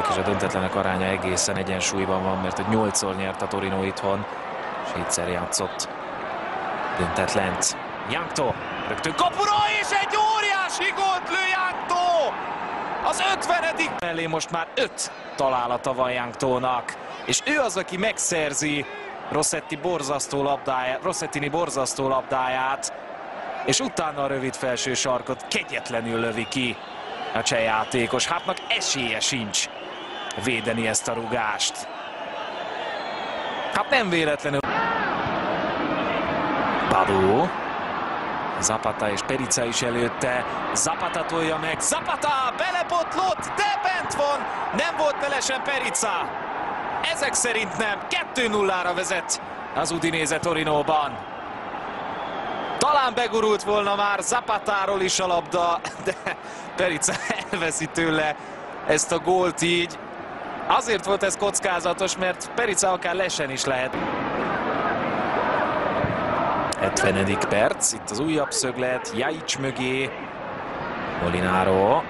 döntetlenek, és a döntetlenek aránya egészen egyensúlyban van, mert hogy 8-szor nyert a Torino itthon, és 7-szer játszott döntetlent. Jankto rögtön kapura, és egy óriási gólt lő Jankto! Az 50. mellé most már 5 találata van Janktónak, és ő az, aki megszerzi Rossettini borzasztó labdáját, és utána a rövid felső sarkot kegyetlenül lövi ki a cseh játékos. Hátnak esélye sincs védeni ezt a rugást. Hát nem véletlenül. Badu. Zapata és Perica is előtte. Zapata tolja meg. Zapata belepotlott, de bent van. Nem volt vele sem Perica. Ezek szerint nem. 2-0-ra vezet az Udinese Torinóban. Talán begurult volna már Zapatáról is a labda, de Perica elveszi tőle ezt a gólt így. Azért volt ez kockázatos, mert Perica akár lesen is lehet. 70. perc, itt az újabb szöglet, Ljajic mögé, Molinaro,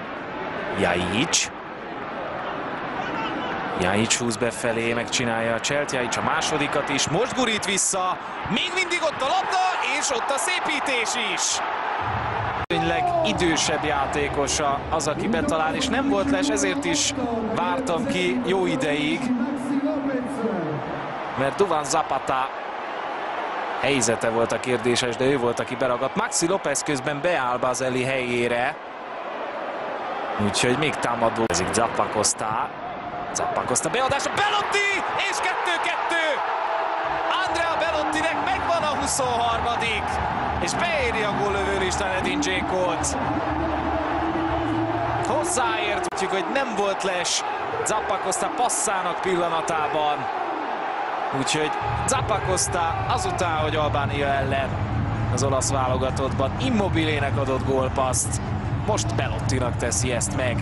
Ljajic húz befelé, megcsinálja a cselt, Ljajic a másodikat is, most gurít vissza, még mindig ott a labda, és ott a szépítés is. Tényleg idősebb játékosa az, aki betalál, és nem volt les, ezért is vártam ki jó ideig, mert Duvan Zapata helyzete volt a kérdéses, de ő volt, aki beragadt. Maxi López közben beáll Baselli helyére, úgyhogy még támadó. Ezik Zappacosta beadása, Belotti, és 2-2! Andrea Belottinek megvan a 23. és beéri a góllövőlistán Edin Dzsékót. Hozzáért, úgyhogy hogy nem volt les Zappacosta passzának pillanatában. Úgyhogy Zappacosta azután, hogy Albánia ellen az olasz válogatottban Immobilének adott gólpasszt, most Belottinak teszi ezt meg.